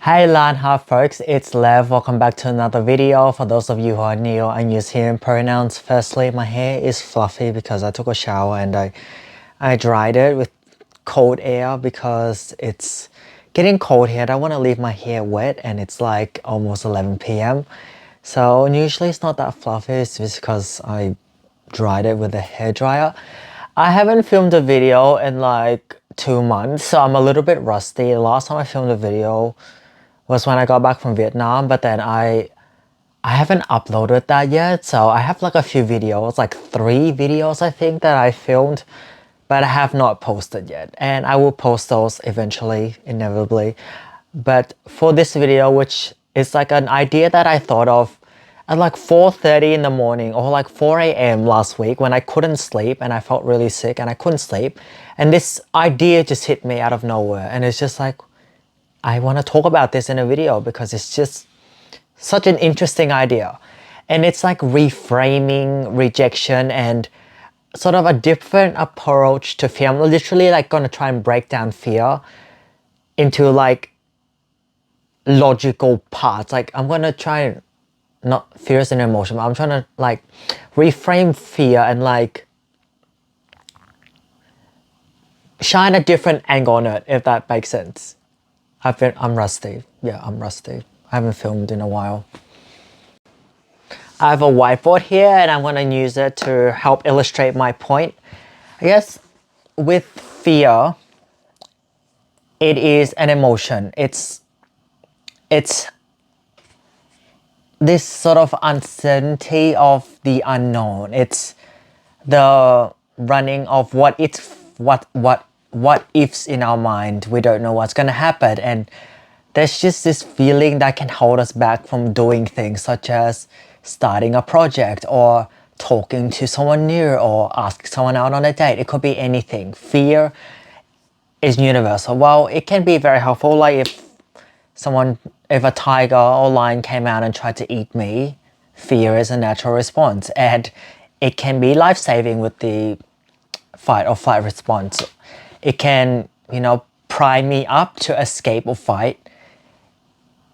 Hey Lanha folks, it's Lev. Welcome back to another video. For those of you who are new, I use hearing pronouns. Firstly, my hair is fluffy because I took a shower and I dried it with cold air because it's getting cold here. I don't want to leave my hair wet and it's like almost 11 p.m. So usually it's not that fluffy, it's just because I dried it with a hairdryer. I haven't filmed a video in like 2 months, so I'm a little bit rusty. The last time I filmed a video was when I got back from Vietnam, but then I haven't uploaded that yet. So I have like a few videos, like 3 videos I think that I filmed, but I have not posted yet. And I will post those eventually, inevitably. But for this video, which is like an idea that I thought of at like 4:30 in the morning or like 4 a.m. last week when I couldn't sleep and I felt really sick and I couldn't sleep. And this idea just hit me out of nowhere. And it's just like, I want to talk about this in a video because it's just such an interesting idea. And it's like reframing rejection and sort of a different approach to fear. I'm literally like going to try and break down fear into like logical parts. Like I'm going to try and not fear is an emotion, but I'm trying to like reframe fear and like shine a different angle on it, if that makes sense. I'm rusty. Yeah, I'm rusty. I haven't filmed in a while. I have a whiteboard here and I'm going to use it to help illustrate my point. I guess with fear, it is an emotion. It's this sort of uncertainty of the unknown. It's the running of what ifs in our mind. We don't know what's gonna happen, and there's just this feeling that can hold us back from doing things such as starting a project or talking to someone new or asking someone out on a date. It could be anything. Fear is universal. Well, it can be very helpful, like if a tiger or lion came out and tried to eat me, fear is a natural response, and it can be life-saving with the fight or flight response. It can, prime me up to escape or fight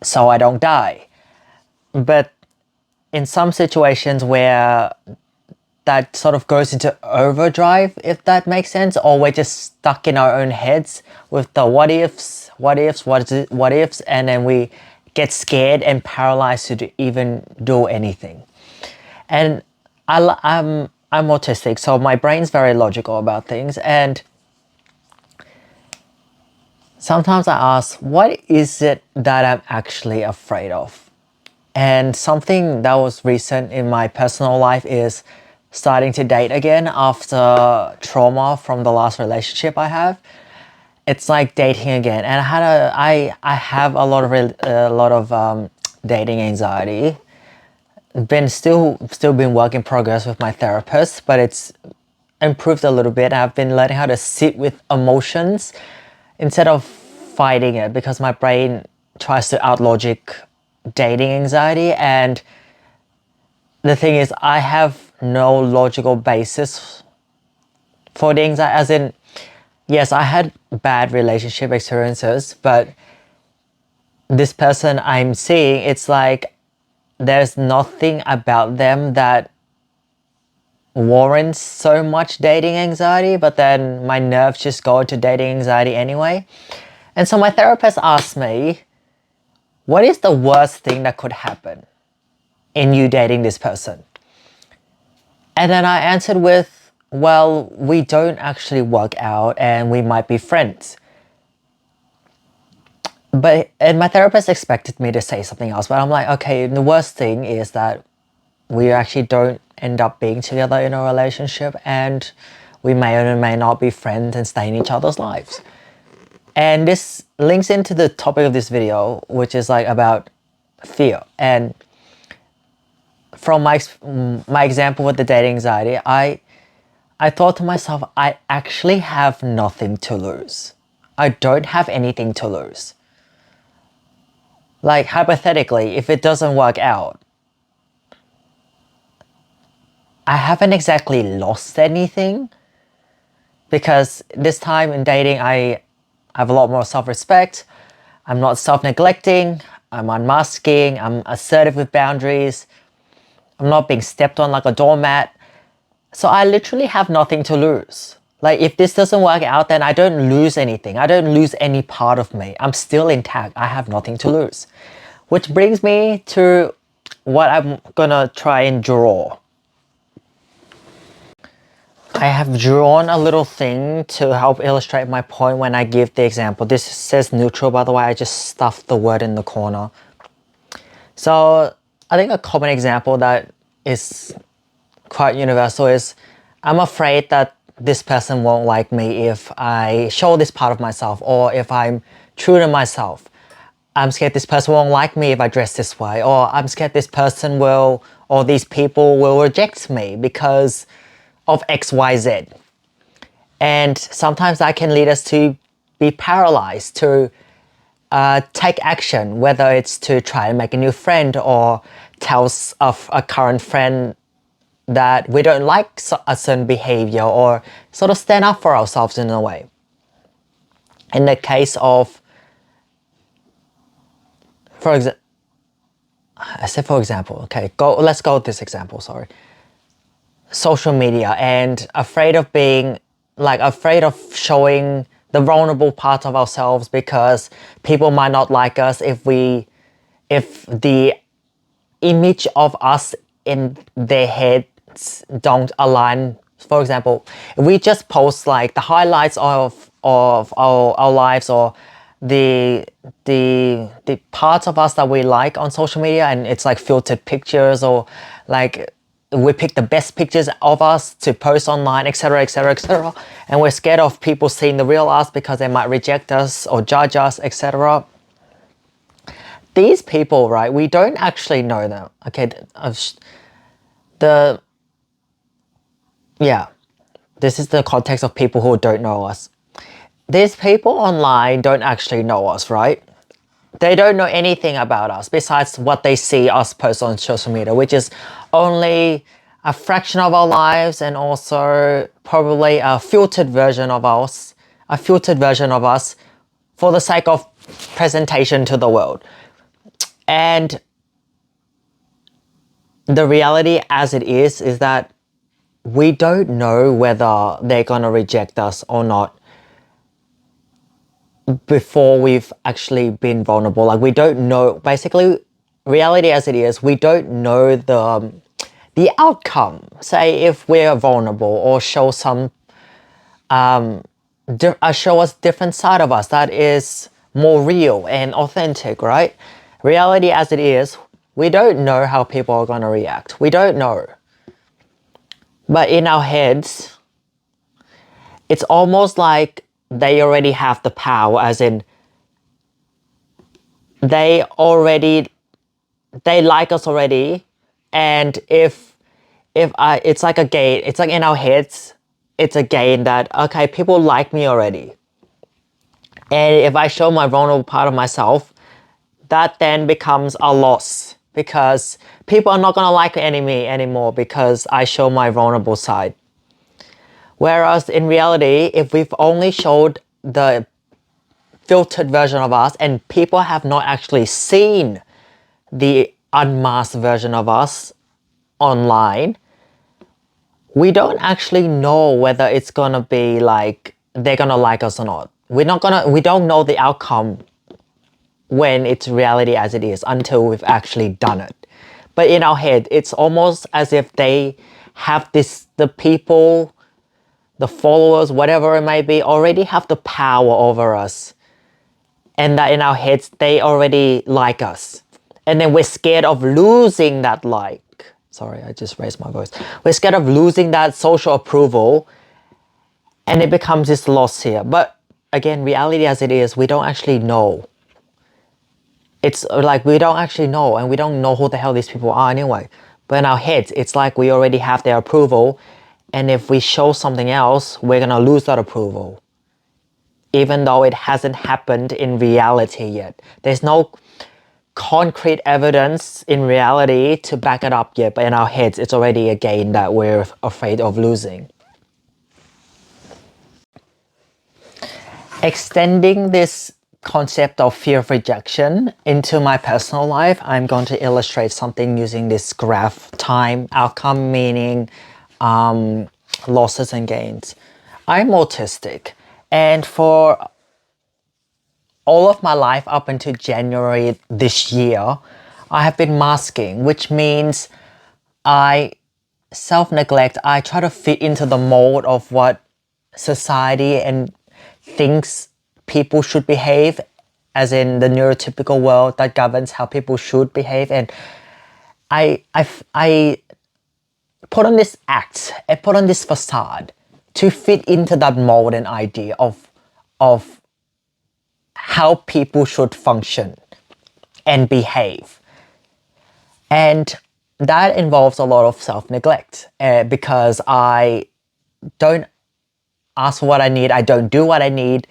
so I don't die. But in some situations where that sort of goes into overdrive, if that makes sense, or we're just stuck in our own heads with the what ifs, and then we get scared and paralyzed to even do anything. And I'm autistic, so my brain's very logical about things, and sometimes I ask, what is it that I'm actually afraid of? And something that was recent in my personal life is starting to date again after trauma from the last relationship I have. It's like dating again, and I have a lot of dating anxiety. Still been work in progress with my therapist, but it's improved a little bit. I've been learning how to sit with emotions instead of fighting it, because my brain tries to outlogic dating anxiety, and the thing is I have no logical basis for the anxiety, as in, yes, I had bad relationship experiences, but this person I'm seeing, it's like there's nothing about them that warrants so much dating anxiety, but then my nerves just go into dating anxiety anyway. And so my therapist asked me, what is the worst thing that could happen in you dating this person? And then I answered with, well, we don't actually work out and we might be friends. And my therapist expected me to say something else, but I'm like, okay, the worst thing is that we actually don't end up being together in a relationship, and we may or may not be friends and stay in each other's lives. And this links into the topic of this video, which is like about fear. And from my example with the dating anxiety, I thought to myself, I actually have nothing to lose. I don't have anything to lose. Like hypothetically, if it doesn't work out, I haven't exactly lost anything, because this time in dating, I have a lot more self-respect. I'm not self-neglecting, I'm unmasking, I'm assertive with boundaries, I'm not being stepped on like a doormat. So I literally have nothing to lose. Like if this doesn't work out, then I don't lose anything. I don't lose any part of me. I'm still intact. I have nothing to lose. Which brings me to what I'm gonna try and draw. I have drawn a little thing to help illustrate my point when I give the example. This says neutral, by the way. I just stuffed the word in the corner. So I think a common example that is quite universal is I'm afraid that this person won't like me if I show this part of myself, or if I'm true to myself. I'm scared this person won't like me if I dress this way, or I'm scared this person will, or these people will reject me because of XYZ. And sometimes that can lead us to be paralyzed, to take action, whether it's to try and make a new friend or tell a current friend that we don't like a certain behavior, or sort of stand up for ourselves in a way. In the case of, for example, okay, let's go with this example, sorry. Social media, and afraid of being, like afraid of showing the vulnerable part of ourselves because people might not like us if the image of us in their heads don't align. For example, if we just post like the highlights of our lives, or the parts of us that we like on social media, and it's like filtered pictures, or like we pick the best pictures of us to post online, etc, etc, etc, and we're scared of people seeing the real us because they might reject us or judge us, etc. These people, right, we don't actually know them. Okay, this is the context of people who don't know us. These people online don't actually know us, right? They don't know anything about us besides what they see us post on social media, which is only a fraction of our lives, and also probably a filtered version of us, for the sake of presentation to the world. And the reality as it is that we don't know whether they're gonna reject us or not before we've actually been vulnerable. Like we don't know, basically, reality as it is, we don't know the outcome. Say if we're vulnerable or show some show us different side of us that is more real and authentic, right? Reality as it is, we don't know how people are gonna react. We don't know. But in our heads, it's almost like they already have the power, as in they like us already. And it's like a game, it's like in our heads, it's a game that, okay, people like me already. And if I show my vulnerable part of myself, that then becomes a loss, because people are not gonna like me anymore because I show my vulnerable side. Whereas in reality, if we've only showed the filtered version of us and people have not actually seen the unmasked version of us online, we don't actually know whether it's gonna be like they're gonna like us or not. We don't know the outcome when it's reality as it is until we've actually done it. But in our head, it's almost as if they have the people, the followers, whatever it may be, already have the power over us. And that in our heads, they already like us. And then we're scared of losing that like. Sorry, I just raised my voice. We're scared of losing that social approval, and it becomes this loss here. But again, reality as it is, we don't actually know. It's like we don't actually know, and we don't know who the hell these people are anyway. But in our heads, it's like we already have their approval, and if we show something else, we're gonna lose that approval. Even though it hasn't happened in reality yet. There's no concrete evidence in reality to back it up yet, but in our heads, it's already a game that we're afraid of losing. Extending this concept of fear of rejection into my personal life, I'm going to illustrate something using this graph: time, outcome, meaning, losses and gains. I'm autistic, and for all of my life up until January this year, I have been masking, which means I self-neglect. I try to fit into the mold of what society and thinks people should behave, as in the neurotypical world that governs how people should behave. And I put on this act, I put on this facade to fit into that mold and idea of how people should function and behave. And that involves a lot of self-neglect because I don't ask for what I need, I don't do what I need,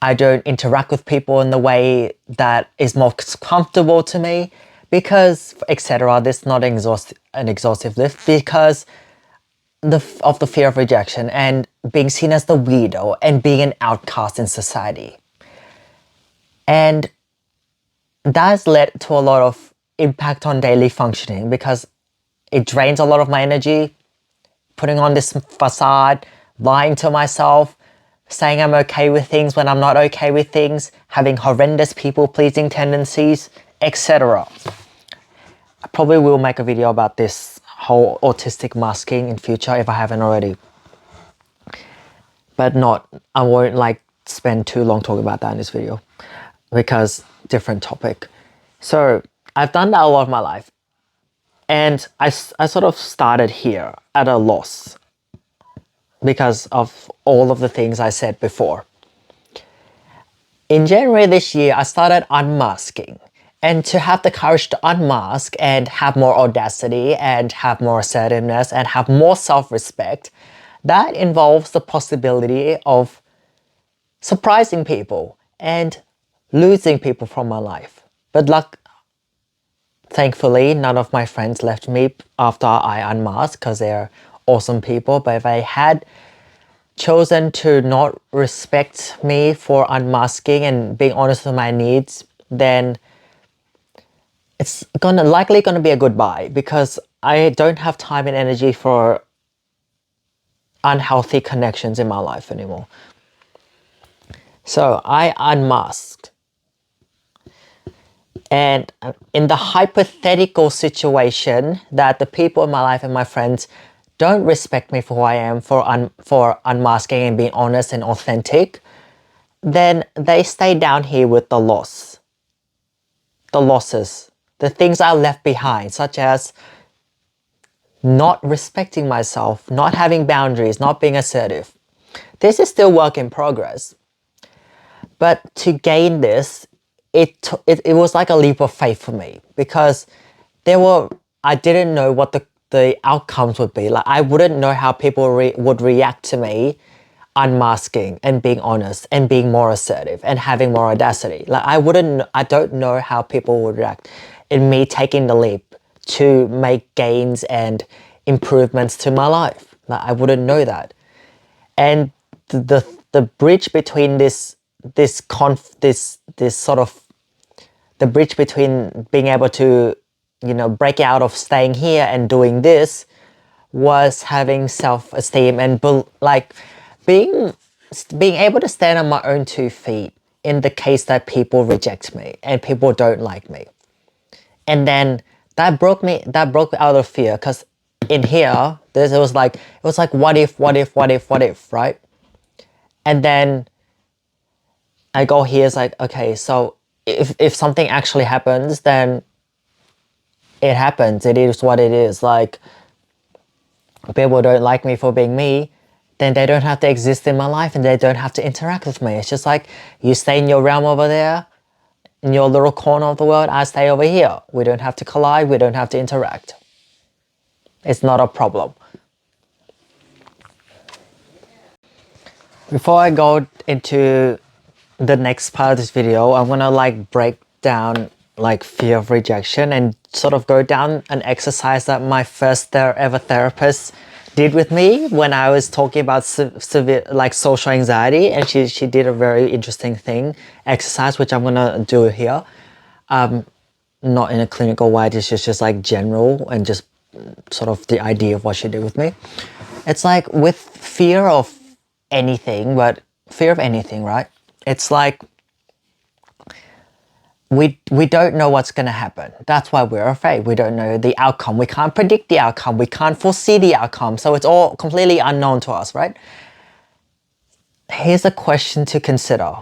I don't interact with people in the way that is most comfortable to me because, etc. This is not an exhaustive list because of the fear of rejection and being seen as the weirdo and being an outcast in society. And that has led to a lot of impact on daily functioning because it drains a lot of my energy, putting on this facade, lying to myself, saying I'm okay with things when I'm not okay with things, having horrendous people-pleasing tendencies, etc. I probably will make a video about this whole autistic masking in future if I haven't already. But I won't spend too long talking about that in this video because different topic. So I've done that a lot of my life. And I sort of started here at a loss because of all of the things I said before. In January this year, I started unmasking. And to have the courage to unmask and have more audacity and have more assertiveness and have more self-respect, that involves the possibility of surprising people and losing people from my life. But thankfully, none of my friends left me after I unmasked because they're awesome people. But if I had chosen to not respect me for unmasking and being honest with my needs, then it's likely gonna be a goodbye because I don't have time and energy for unhealthy connections in my life anymore. So I unmasked. And in the hypothetical situation that the people in my life and my friends don't respect me for who I am, for unmasking and being honest and authentic, then they stay down here with the losses, the things I left behind, such as not respecting myself, not having boundaries, not being assertive. This is still work in progress. But to gain this, it was like a leap of faith for me because I didn't know what the outcomes would be. I wouldn't know how people would react to me unmasking and being honest and being more assertive and having more audacity. I don't know how people would react in me taking the leap to make gains and improvements to my life. I wouldn't know that. And the bridge between the bridge between being able to, break out of staying here and doing this was having self-esteem and being able to stand on my own 2 feet in the case that people reject me and people don't like me. And then that broke me out of fear because in here, it was like, what if, right? And then I go here, it's like, okay, so if something actually happens, then it happens. It is what it is. People don't like me for being me, then they don't have to exist in my life and they don't have to interact with me. It's just like, you stay in your realm over there, in your little corner of the world, I stay over here. We don't have to collide, we don't have to interact. It's not a problem. Before I go into the next part of this video, I'm gonna break down fear of rejection and sort of go down an exercise that my first ever therapist did with me when I was talking about severe like social anxiety, and she did a very interesting thing exercise, which I'm gonna do here. Not in a clinical way, it's just like general and just sort of the idea of what she did with me. It's like with fear of anything, but fear of anything, right? It's like we don't know what's going to happen. That's why we're afraid. We don't know the outcome. We can't predict the outcome. We can't foresee the outcome. So it's all completely unknown to us, right? Here's a question to consider.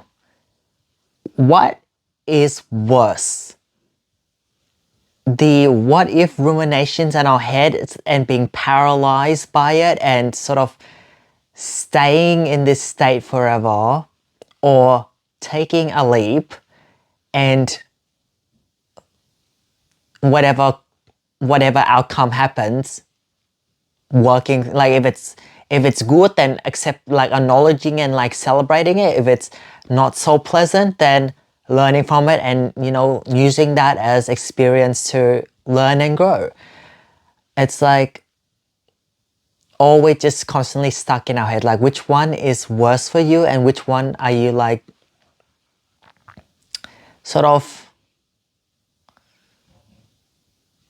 What is worse? The what if ruminations in our head and being paralyzed by it and sort of staying in this state forever, or taking a leap and whatever outcome happens, working, like if it's good, then accept, like acknowledging and like celebrating it. If it's not so pleasant, then learning from it and, you know, using that as experience to learn and grow. It's like always just constantly stuck in our head, like which one is worse for you and which one are you like sort of,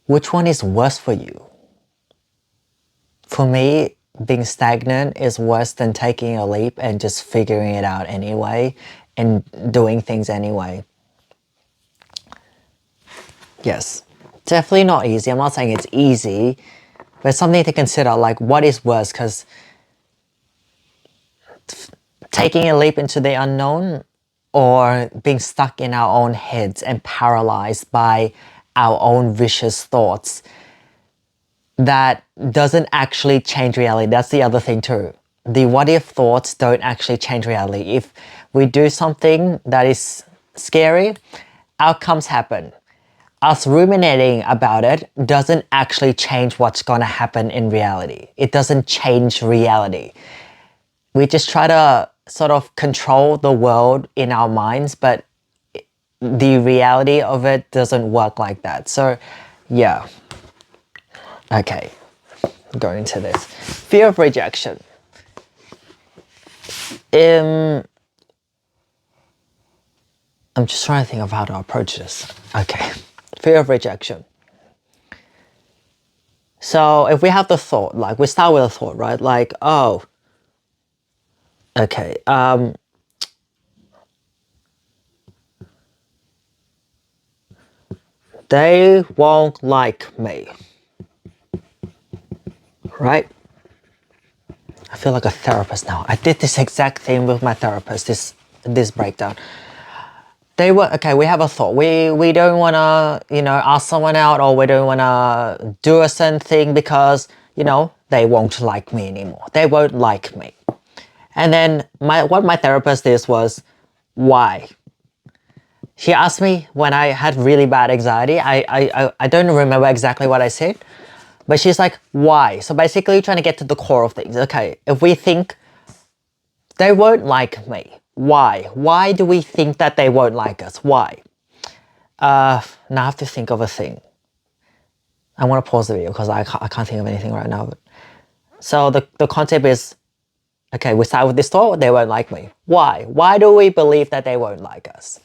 which one is worse for you? For me, being stagnant is worse than taking a leap and just figuring it out anyway and doing things anyway. Yes, definitely not easy. I'm not saying it's easy, but it's something to consider, like what is worse, because taking a leap into the unknown or being stuck in our own heads and paralyzed by our own vicious thoughts that doesn't actually change reality. That's the other thing too. The what if thoughts don't actually change reality. If we do something that is scary, outcomes happen. Us ruminating about it doesn't actually change what's going to happen in reality. It doesn't change reality. We just try to sort of control the world in our minds, but the reality of it doesn't work like that. So yeah. Okay, going into this. Fear of rejection. I'm just trying to think of how to approach this. Okay, fear of rejection. So if we have the thought, like we start with a thought, right? Like, oh, okay, they won't like me, right? I feel like a therapist now. I did this exact thing with my therapist, this breakdown. They were, okay, we have a thought. We don't want to, you know, ask someone out, or we don't want to do a certain thing because, you know, they won't like me anymore. They won't like me. And then what my therapist did was, why? She asked me when I had really bad anxiety. I don't remember exactly what I said, but she's like, why? So basically trying to get to the core of things. Okay, if we think they won't like me, why? Why do we think that they won't like us? Why? Now I have to think of a thing. I want to pause the video because I can't think of anything right now. So the concept is, okay, we start with this thought, they won't like me. Why? Why do we believe that they won't like us?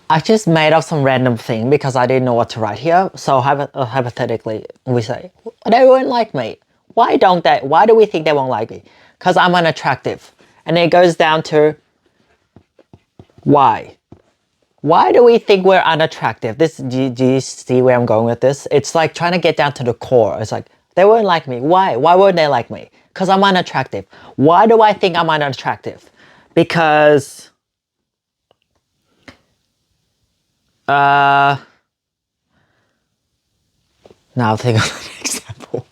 I just made up some random thing because I didn't know what to write here. So hypothetically, we say, they won't like me. Why don't they? Why do we think they won't like me? Because I'm unattractive. And it goes down to why. Why do we think we're unattractive? Do you see where I'm going with this? It's like trying to get down to the core. It's like, they won't like me. Why? Why won't they like me? Because I'm unattractive. Why do I think I'm unattractive? Because now I'll think of an example.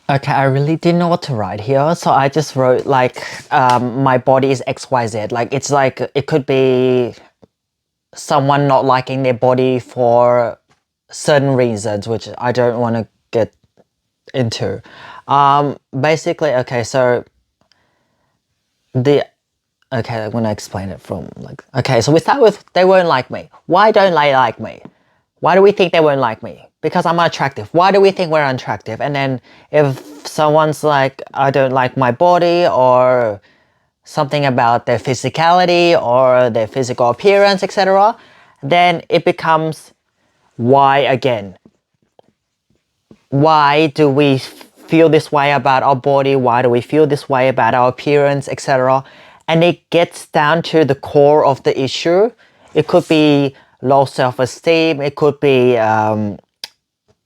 Okay, I really didn't know what to write here, so I just wrote like my body is XYZ. Like it's like it could be someone not liking their body for certain reasons, which I don't want to get into. Basically, okay, so okay, I'm gonna explain it from okay, so we start with they won't like me. Why don't they like me? Why do we think they won't like me? because I'm attractive. Why do we think we're unattractive? And then if someone's like, I don't like my body, or something about their physicality or their physical appearance, etc., then it becomes why again. Why do we feel this way about our body? Why do we feel this way about our appearance, etc.? And it gets down to the core of the issue. It could be low self-esteem. It could be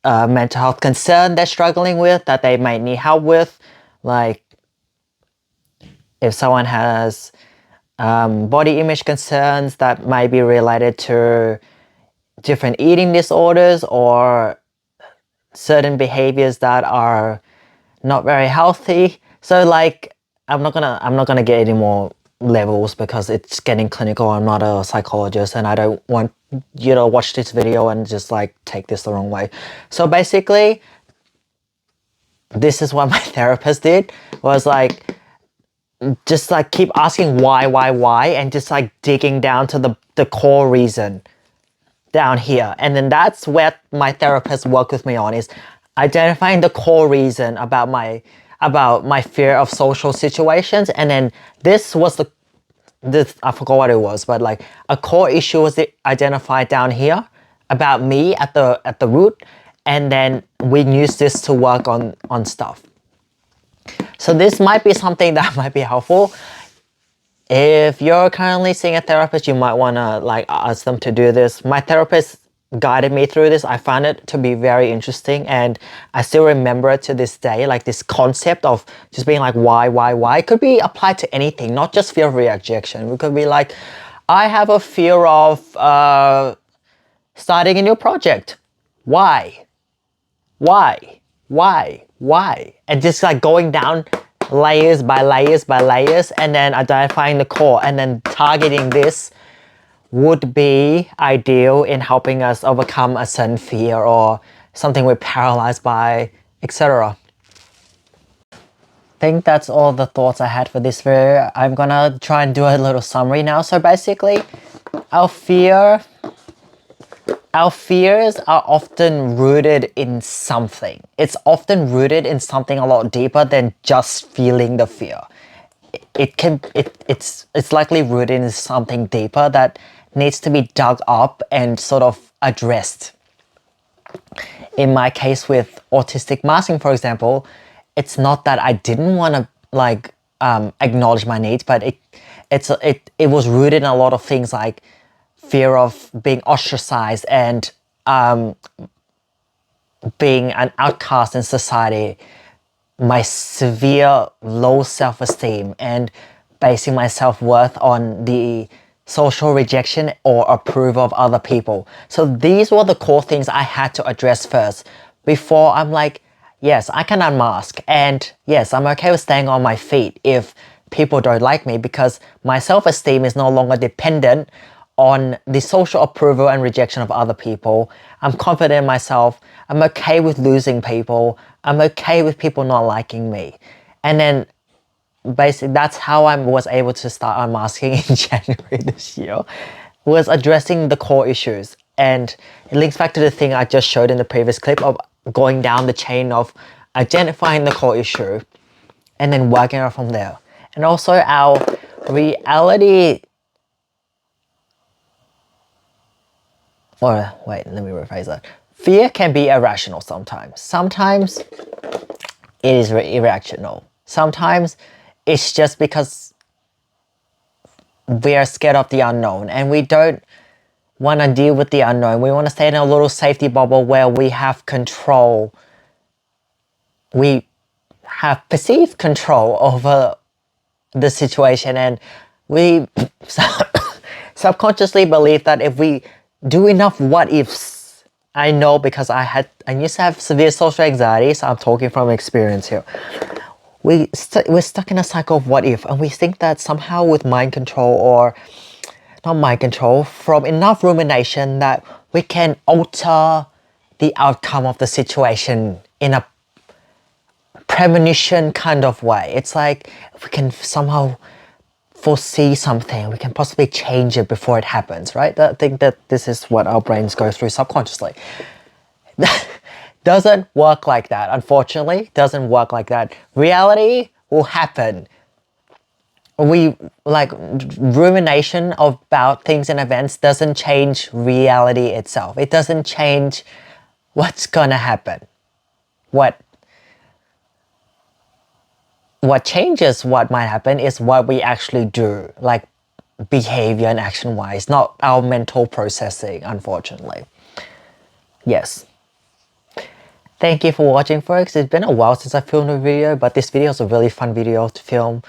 mental health concern they're struggling with that they might need help with. Like if someone has body image concerns that might be related to different eating disorders or certain behaviors that are not very healthy. So like I'm not gonna get any more levels because it's getting clinical. I'm not a psychologist and I don't want you to watch this video and just like take this the wrong way. So basically this is what my therapist did, was like just like keep asking why and just like digging down to the core reason down here. And then that's where my therapist worked with me on, is identifying the core reason about my fear of social situations. And then this I forgot what it was, but like a core issue was identified down here about me at the root, and then we use this to work on stuff. So this might be something that might be helpful. If you're currently seeing a therapist, you might want to like ask them to do this. My therapist guided me through this. I found it to be very interesting, and I still remember it to this day. Like this concept of just being like why. It could be applied to anything, not just fear of rejection. It could be like, I have a fear of starting a new project. Why? And just like going down layers by layers, and then identifying the core, and then targeting this would be ideal in helping us overcome a certain fear or something we're paralyzed by, etc. I think that's all the thoughts I had for this video. I'm gonna try and do a little summary now. So basically, our fears are often rooted in something. It's often rooted in something a lot deeper than just feeling the fear. It's likely rooted in something deeper that needs to be dug up and sort of addressed. In my case with autistic masking, for example, it's not that I didn't want to like acknowledge my needs, but it was rooted in a lot of things like fear of being ostracized and being an outcast in society, my severe low self-esteem, and basing my self-worth on the social rejection or approval of other people. So these were the core things I had to address first before I'm like, yes, I can unmask, and yes, I'm okay with staying on my feet if people don't like me, because my self-esteem is no longer dependent on the social approval and rejection of other people. I'm confident in myself. I'm okay with losing people. I'm okay with people not liking me. And then basically that's how I was able to start unmasking in January this year, was addressing the core issues. And it links back to the thing I just showed in the previous clip of going down the chain of identifying the core issue and then working out from there. And also our reality, or wait, let me rephrase that. Fear can be irrational sometimes. Sometimes it is irrational. Sometimes it's just because we are scared of the unknown and we don't want to deal with the unknown. We want to stay in a little safety bubble where we have control. We have perceived control over the situation, and we subconsciously believe that if we do enough what ifs, I know because I used to have severe social anxiety, so I'm talking from experience here. We're stuck in a cycle of what if, and we think that somehow with mind control, or not mind control, from enough rumination that we can alter the outcome of the situation in a premonition kind of way. It's like if we can somehow foresee something, we can possibly change it before it happens, right? I think that this is what our brains go through subconsciously. Doesn't work like that, unfortunately. Doesn't work like that. Reality will happen. We like rumination about things and events doesn't change reality itself. It doesn't change what's gonna happen. What changes what might happen is what we actually do, like behavior and action wise, not our mental processing, unfortunately. Yes. Thank you for watching, folks. It's been a while since I filmed a video, but this video is a really fun video to film.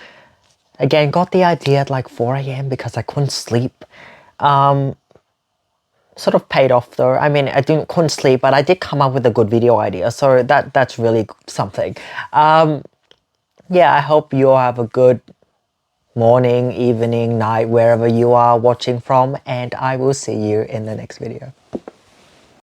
Again, got the idea at like 4 a.m. because I couldn't sleep. Sort of paid off though. I mean, couldn't sleep, but I did come up with a good video idea, so that's really something. Yeah, I hope you all have a good morning, evening, night, wherever you are watching from, and I will see you in the next video.